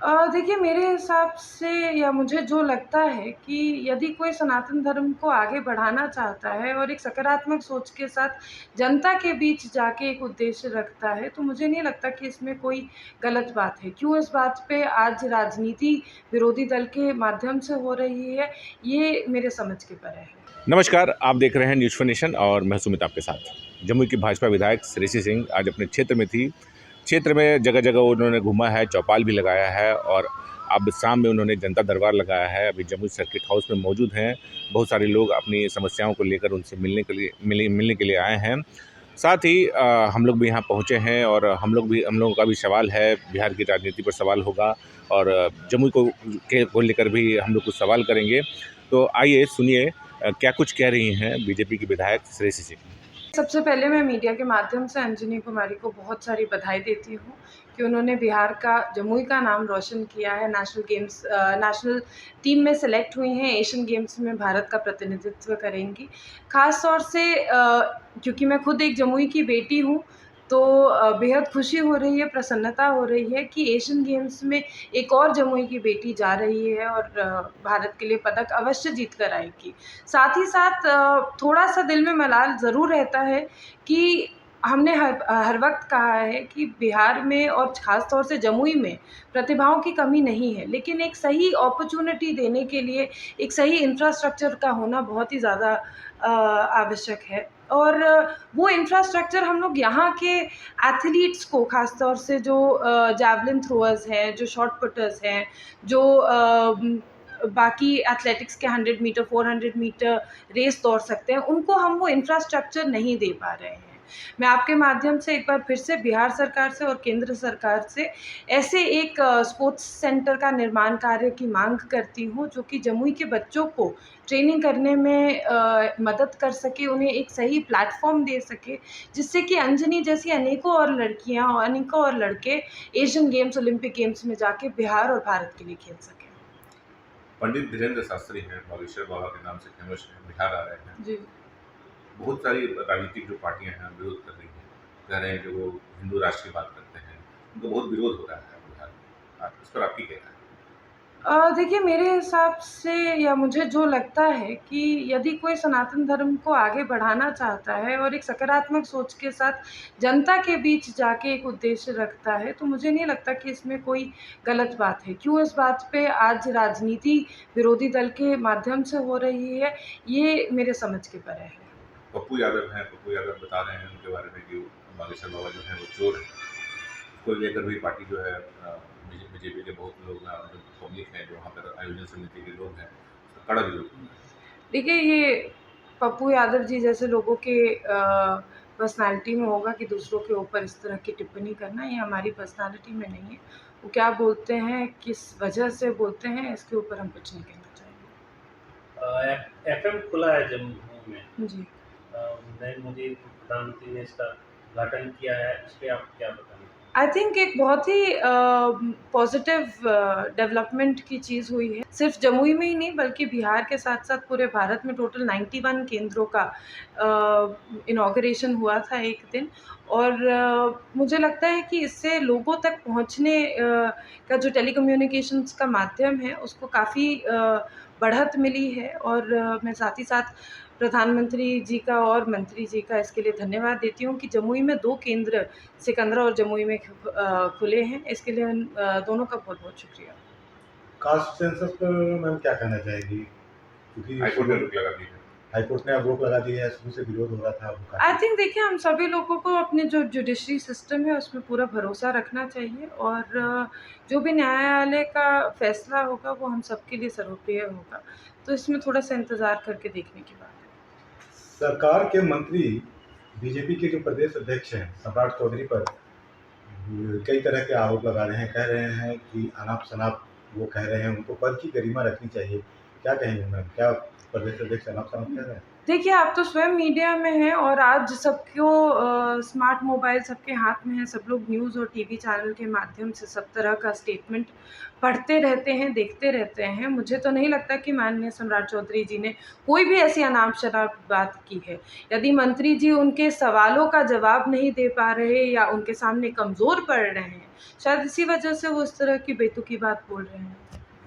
देखिए मेरे हिसाब से या मुझे जो लगता है कि यदि कोई सनातन धर्म को आगे बढ़ाना चाहता है और एक सकारात्मक सोच के साथ जनता के बीच जाके एक उद्देश्य रखता है, तो मुझे नहीं लगता कि इसमें कोई गलत बात है। क्यों इस बात पे आज राजनीति विरोधी दल के माध्यम से हो रही है, ये मेरे समझ के परे है। नमस्कार, आप देख रहे हैं न्यूज़ फॉर नेशन और मैं सुमित आपके साथ। जमुई की भाजपा विधायक श्रेयसी सिंह आज अपने क्षेत्र में थी। क्षेत्र में जगह जगह उन्होंने घूमा है, चौपाल भी लगाया है और अब शाम में उन्होंने जनता दरबार लगाया है। अभी जमुई सर्किट हाउस में मौजूद हैं। बहुत सारे लोग अपनी समस्याओं को लेकर उनसे मिलने के लिए आए हैं। साथ ही हम लोग भी यहाँ पहुँचे हैं और हम लोगों का भी सवाल है, बिहार की राजनीति पर सवाल होगा और जमुई को लेकर भी हम लोग कुछ सवाल करेंगे। तो आइए सुनिए क्या कुछ कह रही हैं बीजेपी की विधायक श्रेयसी सिंह। सबसे पहले मैं मीडिया के माध्यम से अंजनी कुमारी को बहुत सारी बधाई देती हूँ कि उन्होंने बिहार का, जमुई का नाम रोशन किया है। नेशनल टीम में सेलेक्ट हुई हैं, एशियन गेम्स में भारत का प्रतिनिधित्व करेंगी। ख़ास तौर से क्योंकि मैं खुद एक जमुई की बेटी हूँ, तो बेहद खुशी हो रही है, प्रसन्नता हो रही है कि एशियन गेम्स में एक और जमुई की बेटी जा रही है और भारत के लिए पदक अवश्य जीत कर आएगी। साथ ही साथ थोड़ा-सा दिल में मलाल ज़रूर रहता है कि हमने हर वक़्त कहा है कि बिहार में और ख़ास तौर से जमुई में प्रतिभाओं की कमी नहीं है, लेकिन एक सही अपॉर्च्युनिटी देने के लिए एक सही इंफ्रास्ट्रक्चर का होना बहुत ही ज़्यादा आवश्यक है। और वो इंफ्रास्ट्रक्चर हम लोग यहाँ के एथलीट्स को, ख़ास तौर से जो जैवलिन थ्रोअर्स हैं, जो शॉट पुटर्स हैं, जो बाकी एथलेटिक्स के 100 मीटर, 400 मीटर रेस दौड़ सकते हैं, उनको हम वो इंफ्रास्ट्रक्चर नहीं दे पा रहे हैं। मैं आपके माध्यम से एक बार फिर से बिहार सरकार से और केंद्र सरकार से ऐसे एक स्पोर्ट्स सेंटर का निर्माण कार्य की मांग करती हूँ, जो कि जमुई के बच्चों को ट्रेनिंग करने में मदद कर सके, उन्हें एक सही प्लेटफ़ॉर्म दे सके, जिससे कि अंजनी जैसी अनेकों और लड़कियाँ और अनेकों और लड़के एशियन गेम्स, ओलंपिक गेम्स में जाके बिहार और भारत के लिए खेल सकें। पंडित धीरेन्द्र शास्त्री हैं, बागेश्वर बाबा के नाम से फेमस हैं, बिहार आ रहे हैं। जी। बहुत सारी राजनीतिक जो पार्टियां हैं विरोध कर रही हैं, कह रहे हैं कि वो हिंदू राष्ट्र की बात करते हैं, उनको बहुत विरोध हो रहा है बिहार में। इस पर आपकी क्या राय है? देखिए मेरे हिसाब से या मुझे जो लगता है कि यदि कोई सनातन धर्म को आगे बढ़ाना चाहता है और एक सकारात्मक सोच के साथ जनता के बीच जाके एक उद्देश्य रखता है, तो मुझे नहीं लगता कि इसमें कोई गलत बात है। क्यों इस बात पे आज राजनीति विरोधी दल के माध्यम से हो रही है, ये मेरे समझ के परे है। पप्पू यादव हैं, पप्पू यादव बता रहे हैं उनके बारे में कि बागेश्वर बाबा जो हैं वो चोर हैं। उसको लेकर भी पार्टी जो है बीजेपी के बहुत लोग हैं, जो पब्लिक है, जो वहाँ पर आयोजन समिति के लोग हैं, उसका कड़ा विरोध कर रहे हैं। देखिए, ये पप्पू यादव जी जैसे लोगों के पर्सनैलिटी में होगा कि दूसरों के ऊपर इस तरह की टिप्पणी करना, ये हमारी पर्सनैलिटी में नहीं है। वो क्या बोलते हैं, किस वजह से बोलते हैं, इसके ऊपर हम कुछ नहीं कहना एफएम खुला है जम्मू में। चाहेंगे। जी। नरेंद्र मोदी प्रधानमंत्री ने इसका उद्घाटन किया है, इस पे आप क्या बताएंगे? आई थिंक एक बहुत ही पॉज़िटिव डेवलपमेंट की चीज़ हुई है। सिर्फ़ जमुई में ही नहीं बल्कि बिहार के साथ-साथ पूरे भारत में टोटल 91 केंद्रों का इनॉग्रेशन हुआ था एक दिन। और मुझे लगता है कि इससे लोगों तक पहुँचने का जो टेलीकम्युनिकेशंस का माध्यम है, उसको काफ़ी बढ़त मिली है। और मैं साथ ही साथ प्रधानमंत्री जी का और मंत्री जी का इसके लिए धन्यवाद देती हूँ कि जमुई में 2 केंद्र, सिकंदरा और जमुई में खुले हैं। इसके लिए दोनों का बहुत-बहुत शुक्रिया। कास्ट सेंसस पर मैम क्या कहना चाहेगी? क्योंकि हाईकोर्ट ने रोक लगा दी है। हाईकोर्ट ने अब रोक लगा दी है, शुरू से विरोध हो रहा था। आई थिंक देखिए, हम सभी लोगों को अपने जो जुडिशरी सिस्टम है उसमें पूरा भरोसा रखना चाहिए और जो भी न्यायालय का फैसला होगा वो हम सबके लिए सर्वप्रिय होगा। तो इसमें थोड़ा-सा इंतज़ार करके देखने की बात है। सरकार के मंत्री बीजेपी के जो प्रदेश अध्यक्ष हैं सम्राट चौधरी पर कई तरह के आरोप लगा रहे हैं, कह रहे हैं कि अनाप-शनाप वो कह रहे हैं, उनको पद की गरिमा रखनी चाहिए। क्या कहेंगे मैम? क्या प्रदेश अध्यक्ष अनाप-शनाप कह रहे हैं? देखिए, आप तो स्वयं मीडिया में हैं और आज सबको स्मार्ट मोबाइल सबके हाथ में है। सब लोग न्यूज़ और टीवी चैनल के माध्यम से सब तरह का स्टेटमेंट पढ़ते रहते हैं, देखते रहते हैं। मुझे तो नहीं लगता कि माननीय सम्राट चौधरी जी ने कोई भी ऐसी अनाप-शनाप बात की है। यदि मंत्री जी उनके सवालों का जवाब नहीं दे पा रहे या उनके सामने कमज़ोर पड़ रहे हैं, शायद इसी वजह से वो इस तरह की बेतुकी बात बोल रहे हैं।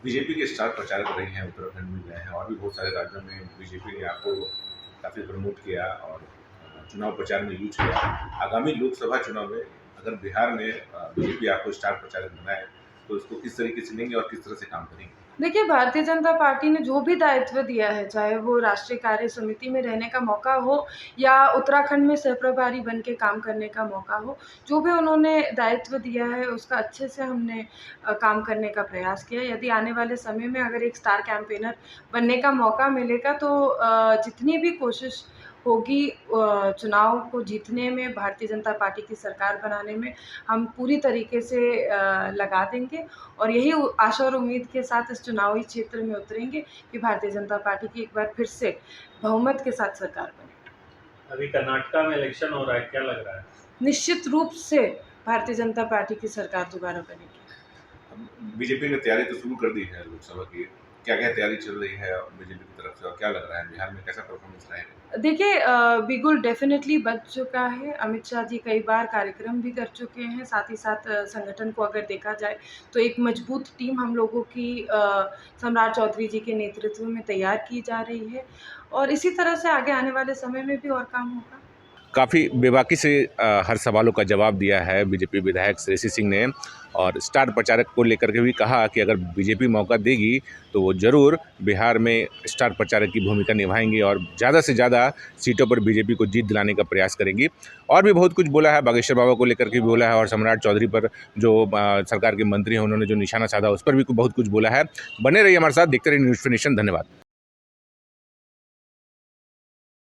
बीजेपी के स्टार प्रचारक रहे हैं, उत्तराखंड में गए हैं और भी बहुत सारे राज्यों में बीजेपी ने आपको काफ़ी प्रमोट किया और चुनाव प्रचार में यूज किया। आगामी लोकसभा चुनाव में अगर बिहार में बीजेपी आपको स्टार प्रचारक बनाए तो इसको किस तरीके से लेंगे और किस तरह से काम करेंगे? देखिए, भारतीय जनता पार्टी ने जो भी दायित्व दिया है, चाहे वो राष्ट्रीय कार्य समिति में रहने का मौका हो या उत्तराखंड में सहप्रभारी बन के काम करने का मौका हो, जो भी उन्होंने दायित्व दिया है उसका अच्छे से हमने काम करने का प्रयास किया। यदि आने वाले समय में अगर एक स्टार कैंपेनर बनने का मौका मिलेगा तो जितनी भी कोशिश होगी चुनाव को जीतने में, भारतीय जनता पार्टी की सरकार बनाने में हम पूरी तरीके से लगा देंगे और यही आशा और उम्मीद के साथ इस चुनावी क्षेत्र में उतरेंगे कि भारतीय जनता पार्टी की एक बार फिर से बहुमत के साथ सरकार बने। अभी कर्नाटका में इलेक्शन हो रहा है, क्या लग रहा है? निश्चित रूप से भारतीय जनता पार्टी की सरकार दोबारा बनेगी। बीजेपी ने तैयारी तो शुरू कर दी है लोकसभा की, क्या क्या तैयारी चल रही है बीजेपी की तरफ से और क्या लग रहा है बिहार में कैसा परफॉर्मेंस रहेगा? देखिए, बिगुल डेफिनेटली बच चुका है। अमित शाह जी कई बार कार्यक्रम भी कर चुके हैं। साथ ही साथ संगठन को अगर देखा जाए तो एक मजबूत टीम हम लोगों की सम्राट चौधरी जी के नेतृत्व में तैयार की जा रही है और इसी तरह से आगे आने वाले समय में भी और काम होगा। काफ़ी बेबाकी से हर सवालों का जवाब दिया है बीजेपी विधायक श्रेयसी सिंह ने और स्टार प्रचारक को लेकर के भी कहा कि अगर बीजेपी मौका देगी तो वो ज़रूर बिहार में स्टार प्रचारक की भूमिका निभाएंगी और ज़्यादा से ज़्यादा सीटों पर बीजेपी को जीत दिलाने का प्रयास करेंगी। और भी बहुत कुछ बोला है, बागेश्वर बाबा को लेकर के भी बोला है और सम्राट चौधरी पर जो सरकार के मंत्री हैं उन्होंने जो निशाना साधा उस पर भी बहुत कुछ बोला है। बने रहिए हमारे साथ, देखते रहिए न्यूज़ 24 नेशन। धन्यवाद।